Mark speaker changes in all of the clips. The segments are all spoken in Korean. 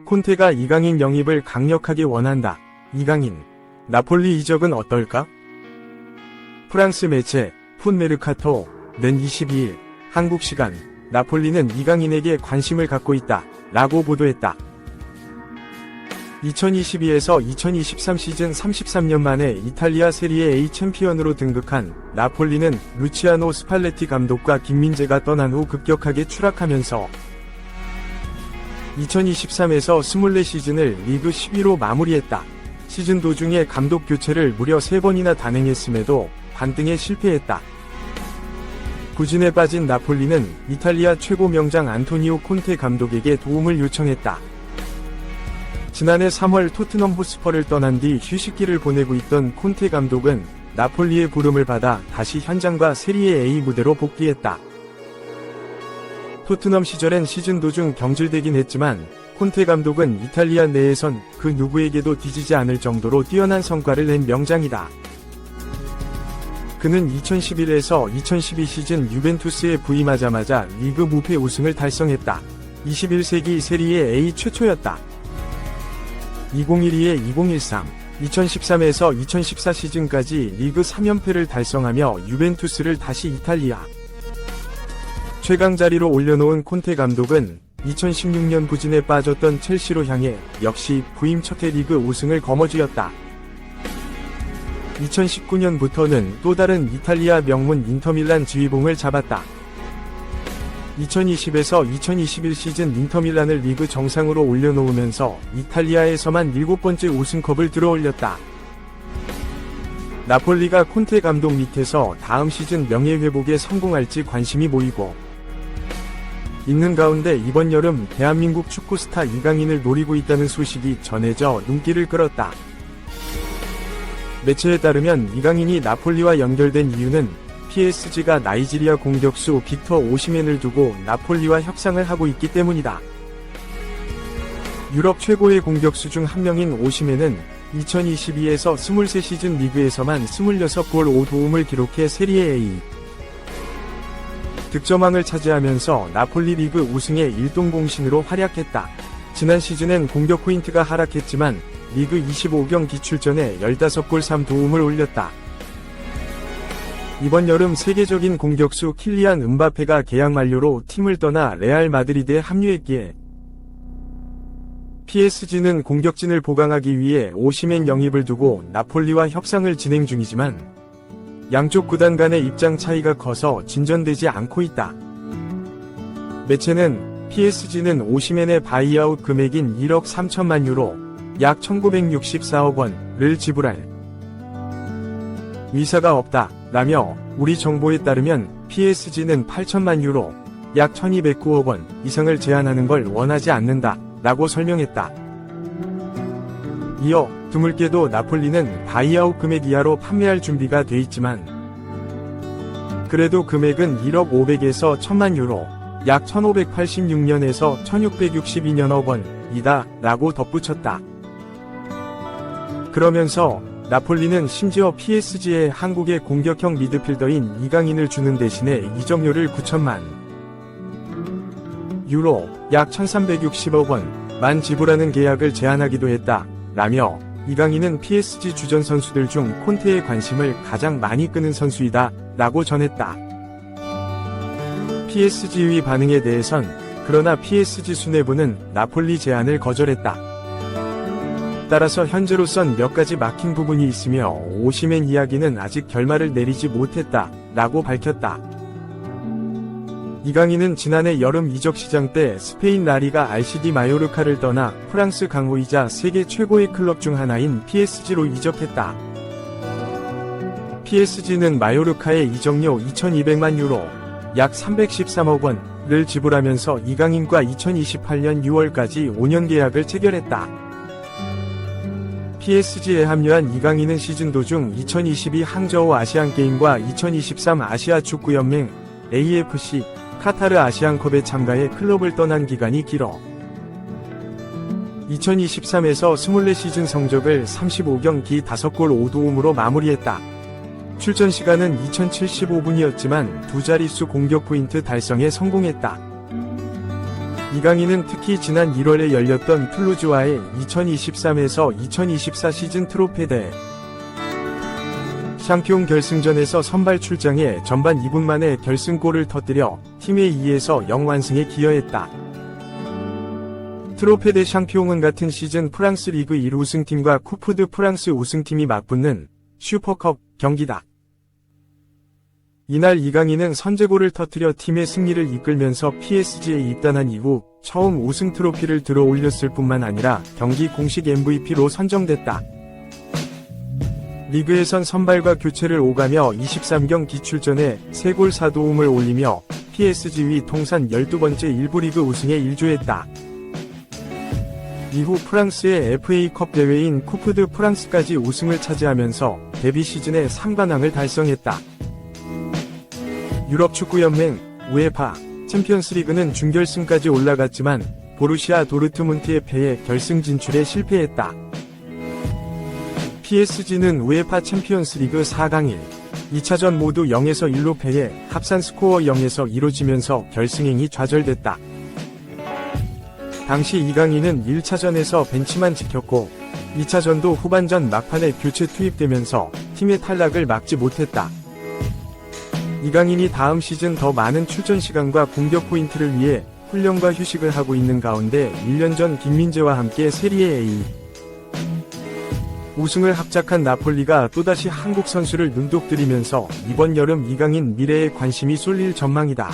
Speaker 1: 콘테가 이강인 영입을 강력하게 원한다. 이강인, 나폴리 이적은 어떨까? 프랑스 매체 풋메르카토는 22일 한국 시간 나폴리는 이강인에게 관심을 갖고 있다 라고 보도했다. 2022에서 2023 시즌 33년 만에 이탈리아 세리에 A 챔피언으로 등극한 나폴리는 루치아노 스팔레티 감독과 김민재가 떠난 후 급격하게 추락하면서 2023에서 24시즌을 리그 10위로 마무리했다. 시즌 도중에 감독 교체를 무려 3번이나 단행했음에도 반등에 실패했다. 부진에 빠진 나폴리는 이탈리아 최고 명장 안토니오 콘테 감독에게 도움을 요청했다. 지난해 3월 토트넘 호스퍼를 떠난 뒤 휴식기를 보내고 있던 콘테 감독은 나폴리의 부름을 받아 다시 현장과 세리에 A 무대로 복귀했다. 토트넘 시절엔 시즌 도중 경질되긴 했지만 콘테 감독은 이탈리아 내에선 그 누구에게도 뒤지지 않을 정도로 뛰어난 성과를 낸 명장이다. 그는 2011에서 2012 시즌 유벤투스에 부임하자마자 리그 무패 우승을 달성했다. 21세기 세리에 A 최초였다. 2012에 2013, 2013에서 2014 시즌까지 리그 3연패를 달성하며 유벤투스를 다시 이탈리아 최강 자리로 올려놓은 콘테 감독은 2016년 부진에 빠졌던 첼시로 향해 역시 부임 첫해 리그 우승을 거머쥐었다. 2019년부터는 또 다른 이탈리아 명문 인터밀란 지휘봉을 잡았다. 2020에서 2021 시즌 인터밀란을 리그 정상으로 올려놓으면서 이탈리아에서만 7번째 우승컵을 들어올렸다. 나폴리가 콘테 감독 밑에서 다음 시즌 명예회복에 성공할지 관심이 모이고 있는 가운데 이번 여름 대한민국 축구 스타 이강인을 노리고 있다는 소식이 전해져 눈길을 끌었다. 매체에 따르면 이강인이 나폴리와 연결된 이유는 PSG가 나이지리아 공격수 빅터 오시멘을 두고 나폴리와 협상을 하고 있기 때문이다. 유럽 최고의 공격수 중 한 명인 오시멘은 2022에서 23시즌 리그에서만 26골 5도움을 기록해 세리에 A 득점왕을 차지하면서 나폴리 리그 우승의 일동공신으로 활약했다. 지난 시즌엔 공격 포인트가 하락했지만 리그 25경기 출전에 15골 3도움을 올렸다. 이번 여름 세계적인 공격수 킬리안 음바페가 계약 만료로 팀을 떠나 레알 마드리드에 합류했기에 PSG는 공격진을 보강하기 위해 오시멘 영입을 두고 나폴리와 협상을 진행 중이지만 양쪽 구단 간의 입장 차이가 커서 진전되지 않고 있다. 매체는 PSG는 오시멘의 바이아웃 금액인 1억 3천만 유로, 약 1964억 원을 지불할 의사가 없다 라며 우리 정보에 따르면 PSG는 8천만 유로, 약 1209억 원 이상을 제한하는 걸 원하지 않는다 라고 설명했다. 이어 드물게도 나폴리는 바이아웃 금액 이하로 판매할 준비가 돼 있지만 그래도 금액은 1억 500에서 1000만 유로, 약 1586년에서 1662년억 원이다 라고 덧붙였다. 그러면서 나폴리는 심지어 PSG에 한국의 공격형 미드필더인 이강인을 주는 대신에 이적료를 9천만 유로, 약 1360억 원만 지불하는 계약을 제안하기도 했다 라며 이강인은 PSG 주전 선수들 중 콘테의 관심을 가장 많이 끄는 선수이다 라고 전했다. PSG의 반응에 대해선 그러나 PSG 수뇌부는 나폴리 제안을 거절했다. 따라서 현재로선 몇 가지 막힌 부분이 있으며 오시멘 이야기는 아직 결말을 내리지 못했다 라고 밝혔다. 이강인은 지난해 여름 이적 시장 때 스페인 라리가 RCD 마요르카를 떠나 프랑스 강호이자 세계 최고의 클럽 중 하나인 PSG로 이적했다. PSG는 마요르카의 이적료 2200만 유로, 약 313억 원을 지불하면서 이강인과 2028년 6월까지 5년 계약을 체결했다. PSG에 합류한 이강인은 시즌 도중 2022 항저우 아시안게임과 2023 아시아 축구연맹 AFC 카타르 아시안컵에 참가해 클럽을 떠난 기간이 길어 2023에서 24시즌 성적을 35경기 5골 5도움으로 마무리했다. 출전 시간은 2075분이었지만 두 자릿수 공격 포인트 달성에 성공했다. 이강인은 특히 지난 1월에 열렸던 툴루즈와의 2023에서 2024 시즌 트로페 대회 샹피옹 결승전에서 선발 출장해 전반 2분 만에 결승골을 터뜨려 팀의 2에서 0 완승에 기여했다. 트로페 대 샹피옹은 같은 시즌 프랑스 리그 1 우승팀과 쿠프 드 프랑스 우승팀이 맞붙는 슈퍼컵 경기다. 이날 이강인은 선제골을 터뜨려 팀의 승리를 이끌면서 PSG에 입단한 이후 처음 우승 트로피를 들어 올렸을 뿐만 아니라 경기 공식 MVP로 선정됐다. 리그에선 선발과 교체를 오가며 23경기 출전에 3골 4도움을 올리며 PSG 위 통산 12번째 1부 리그 우승에 일조했다. 이후 프랑스의 FA컵 대회인 쿠프 드 프랑스까지 우승을 차지하면서 데뷔 시즌에 3관왕을 달성했다. 유럽축구연맹, 우에파, 챔피언스리그는 준결승까지 올라갔지만 보루시아 도르트문트에 패해 결승 진출에 실패했다. PSG는 우에파 챔피언스리그 4강 1, 2차전 모두 0에서 1로 패해 합산 스코어 0에서 2로 지면서 결승행이 좌절됐다. 당시 이강인은 1차전에서 벤치만 지켰고 2차전도 후반전 막판에 교체 투입되면서 팀의 탈락을 막지 못했다. 이강인이 다음 시즌 더 많은 출전 시간과 공격 포인트를 위해 훈련과 휴식을 하고 있는 가운데 1년 전 김민재와 함께 세리에 A 우승을 합작한 나폴리가 또다시 한국 선수를 눈독들이면서 이번 여름 이강인 미래에 관심이 쏠릴 전망이다.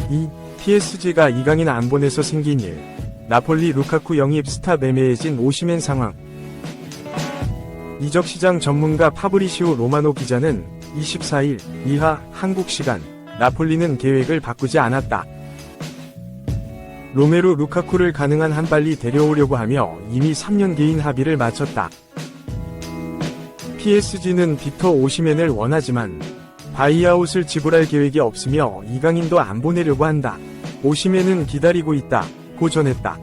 Speaker 1: 2. PSG가 이강인 안 보내서 생긴 일. 나폴리 루카쿠 영입 스타 매매해진 오시멘 상황. 이적시장 전문가 파브리시오 로마노 기자는 24일 이하 한국 시간 나폴리는 계획을 바꾸지 않았다. 로메루 루카쿠를 가능한 한 빨리 데려오려고 하며 이미 3년 개인 합의를 마쳤다. PSG는 빅터 오시멘을 원하지만 바이아웃을 지불할 계획이 없으며 이강인도 안 보내려고 한다. 오시멘은 기다리고 있다. 고 전했다.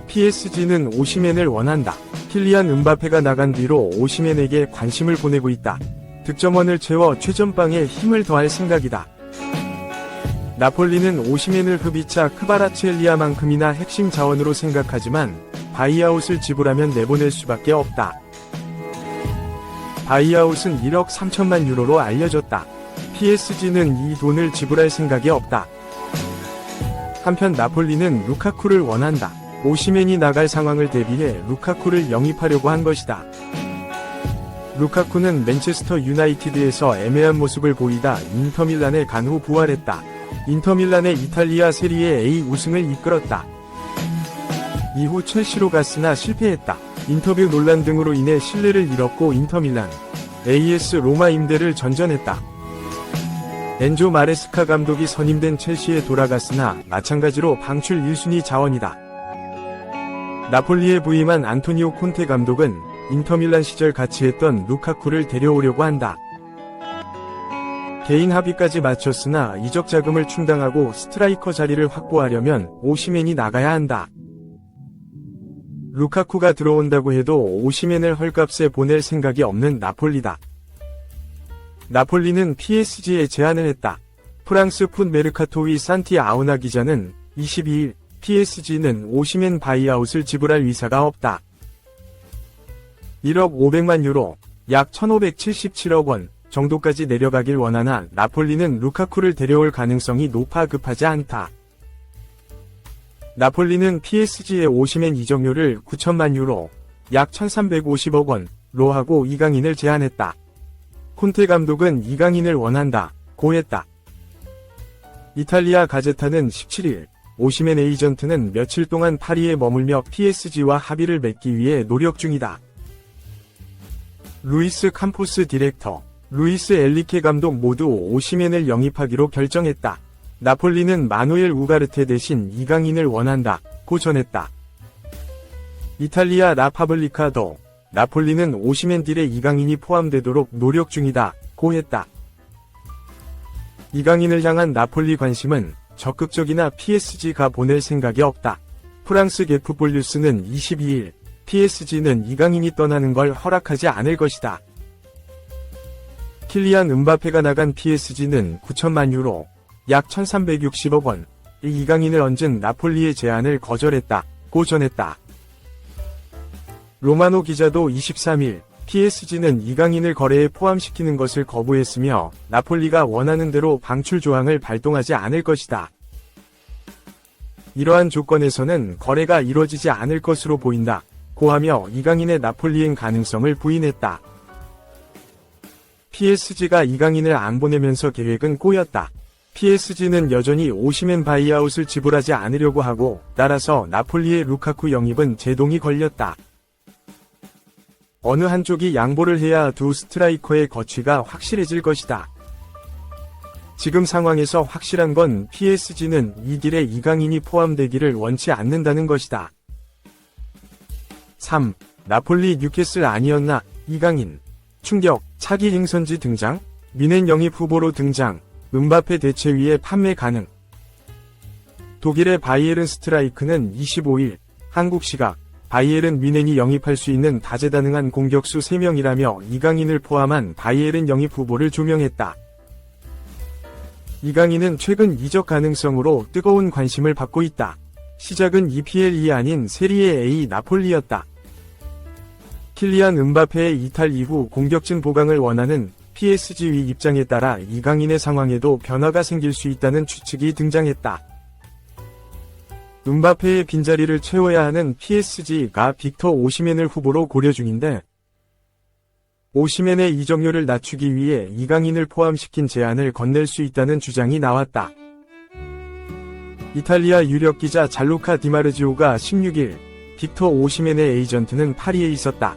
Speaker 1: PSG는 오시멘을 원한다. 킬리안 음바페가 나간 뒤로 오시멘에게 관심을 보내고 있다. 득점원을 채워 최전방에 힘을 더할 생각이다. 나폴리는 오시멘을 흡이차 크바라츠엘리아만큼이나 핵심 자원으로 생각하지만 바이아웃을 지불하면 내보낼 수밖에 없다. 바이아웃은 1억 3천만 유로로 알려졌다. PSG는 이 돈을 지불할 생각이 없다. 한편 나폴리는 루카쿠를 원한다. 오시멘이 나갈 상황을 대비해 루카쿠를 영입하려고 한 것이다. 루카쿠는 맨체스터 유나이티드에서 애매한 모습을 보이다 인터밀란에 간 후 부활했다. 인터밀란의 이탈리아 세리에 A 우승을 이끌었다. 이후 첼시로 갔으나 실패했다. 인터뷰 논란 등으로 인해 신뢰를 잃었고 인터밀란, AS 로마 임대를 전전했다. 엔조 마레스카 감독이 선임된 첼시에 돌아갔으나 마찬가지로 방출 1순위 자원이다. 나폴리에 부임한 안토니오 콘테 감독은 인터밀란 시절 같이 했던 루카쿠를 데려오려고 한다. 개인 합의까지 마쳤으나 이적 자금을 충당하고 스트라이커 자리를 확보하려면 오시멘이 나가야 한다. 루카쿠가 들어온다고 해도 오시멘을 헐값에 보낼 생각이 없는 나폴리다. 나폴리는 PSG에 제안을 했다. 프랑스 풋 메르카토의 산티 아우나 기자는 22일 PSG는 오시멘 바이아웃을 지불할 의사가 없다. 1억 500만 유로, 약 1577억 원 정도까지 내려가길 원하나 나폴리는 루카쿠를 데려올 가능성이 높아 급하지 않다. 나폴리는 PSG의 오시멘 이적료를 9천만 유로, 약 1350억 원로 하고 이강인을 제안했다. 콘테 감독은 이강인을 원한다. 고 했다. 이탈리아 가제타는 17일 오시멘 에이전트는 며칠 동안 파리에 머물며 PSG와 합의를 맺기 위해 노력 중이다. 루이스 캄포스 디렉터, 루이스 엘리케 감독 모두 오시멘을 영입하기로 결정했다. 나폴리는 마누엘 우가르테 대신 이강인을 원한다. 고 전했다. 이탈리아 라파블리카도 나폴리는 오시멘 딜에 이강인이 포함되도록 노력 중이다. 고 했다. 이강인을 향한 나폴리 관심은 적극적이나 PSG가 보낼 생각이 없다. 프랑스 게프볼 뉴스는 22일 PSG는 이강인이 떠나는 걸 허락하지 않을 것이다. 킬리안 음바페가 나간 PSG는 9천만 유로, 약 1360억 원, 이강인을 얹은 나폴리의 제안을 거절했다고 전했다. 로마노 기자도 23일, PSG는 이강인을 거래에 포함시키는 것을 거부했으며 나폴리가 원하는 대로 방출 조항을 발동하지 않을 것이다. 이러한 조건에서는 거래가 이뤄지지 않을 것으로 보인다. 고하며 이강인의 나폴리행 가능성을 부인했다. PSG가 이강인을 안 보내면서 계획은 꼬였다. PSG는 여전히 오시멘 바이아웃을 지불하지 않으려고 하고 따라서 나폴리의 루카쿠 영입은 제동이 걸렸다. 어느 한쪽이 양보를 해야 두 스트라이커의 거취가 확실해질 것이다. 지금 상황에서 확실한 건 PSG는 이 딜에 이강인이 포함되기를 원치 않는다는 것이다. 3. 나폴리 뉴캐슬 아니었나? 이강인. 충격, 차기 행선지 등장? 미넨 영입 후보로 등장, 음바페 대체위에 판매 가능. 독일의 바이에른 스트라이크는 25일, 한국 시각, 바이에른 미넨이 영입할 수 있는 다재다능한 공격수 3명이라며 이강인을 포함한 바이에른 영입 후보를 조명했다. 이강인은 최근 이적 가능성으로 뜨거운 관심을 받고 있다. 시작은 EPL이 아닌 세리에 A 나폴리였다. 킬리안 음바페의 이탈 이후 공격진 보강을 원하는 PSG의 입장에 따라 이강인의 상황에도 변화가 생길 수 있다는 추측이 등장했다. 음바페의 빈자리를 채워야 하는 PSG가 빅터 오시멘을 후보로 고려 중인데 오시멘의 이적료를 낮추기 위해 이강인을 포함시킨 제안을 건넬 수 있다는 주장이 나왔다. 이탈리아 유력 기자 잘루카 디마르지오가 16일 빅터 오시멘의 에이전트는 파리에 있었다.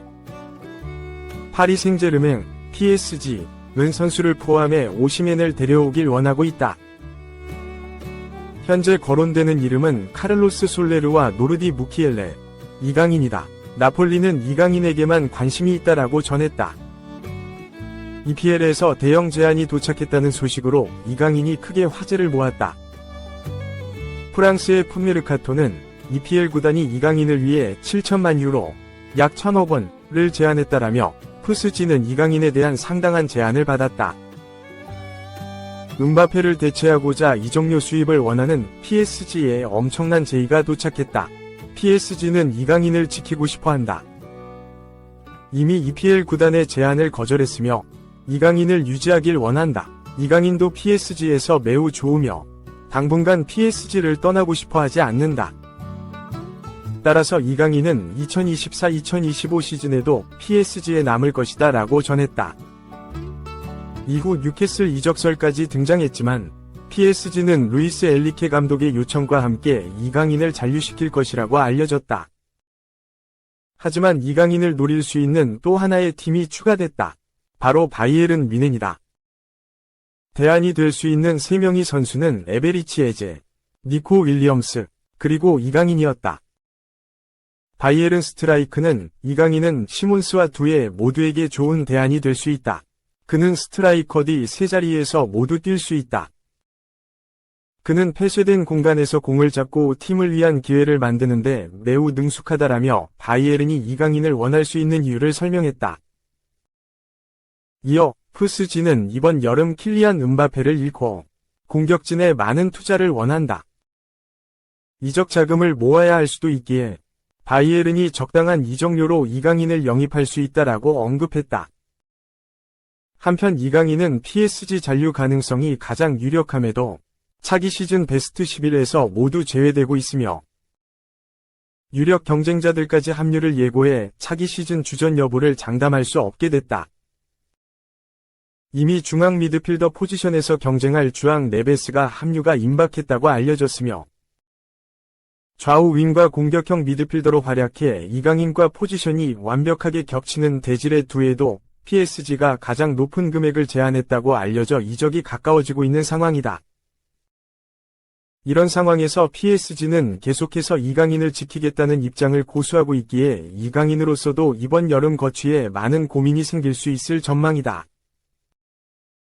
Speaker 1: 파리 생제르맹, PSG는 선수를 포함해 오시멘을 데려오길 원하고 있다. 현재 거론되는 이름은 카를로스 솔레르와 노르디 무키엘레, 이강인이다. 나폴리는 이강인에게만 관심이 있다라고 전했다. EPL에서 대형 제안이 도착했다는 소식으로 이강인이 크게 화제를 모았다. 프랑스의 풋메르카토는 EPL 구단이 이강인을 위해 7천만 유로, 약 1,000억 원을 제안했다라며 PSG는 이강인에 대한 상당한 제안을 받았다. 음바페를 대체하고자 이적료 수입을 원하는 PSG에 엄청난 제의가 도착했다. PSG는 이강인을 지키고 싶어한다. 이미 EPL 구단의 제안을 거절했으며 이강인을 유지하길 원한다. 이강인도 PSG에서 매우 좋으며 당분간 PSG를 떠나고 싶어하지 않는다. 따라서 이강인은 2024-2025 시즌에도 PSG에 남을 것이다 라고 전했다. 이후 뉴캐슬 이적설까지 등장했지만 PSG는 루이스 엘리케 감독의 요청과 함께 이강인을 잔류시킬 것이라고 알려졌다. 하지만 이강인을 노릴 수 있는 또 하나의 팀이 추가됐다. 바로 바이에른 미넨이다. 대안이 될 수 있는 3명의 선수는 에베리치 에제, 니코 윌리엄스, 그리고 이강인이었다. 바이에른 스트라이크는 이강인은 시몬스와 두에 모두에게 좋은 대안이 될 수 있다. 그는 스트라이커 D 세 자리에서 모두 뛸 수 있다. 그는 폐쇄된 공간에서 공을 잡고 팀을 위한 기회를 만드는데 매우 능숙하다라며 바이에른이 이강인을 원할 수 있는 이유를 설명했다. 이어 PSG는 이번 여름 킬리안 음바페를 잃고 공격진에 많은 투자를 원한다. 이적 자금을 모아야 할 수도 있기에 바이에른이 적당한 이적료로 이강인을 영입할 수 있다라고 언급했다. 한편 이강인은 PSG 잔류 가능성이 가장 유력함에도 차기 시즌 베스트 11에서 모두 제외되고 있으며 유력 경쟁자들까지 합류를 예고해 차기 시즌 주전 여부를 장담할 수 없게 됐다. 이미 중앙 미드필더 포지션에서 경쟁할 주앙 네베스가 합류가 임박했다고 알려졌으며 좌우 윙과 공격형 미드필더로 활약해 이강인과 포지션이 완벽하게 겹치는 대질의 두에도 PSG가 가장 높은 금액을 제안했다고 알려져 이적이 가까워지고 있는 상황이다. 이런 상황에서 PSG는 계속해서 이강인을 지키겠다는 입장을 고수하고 있기에 이강인으로서도 이번 여름 거취에 많은 고민이 생길 수 있을 전망이다.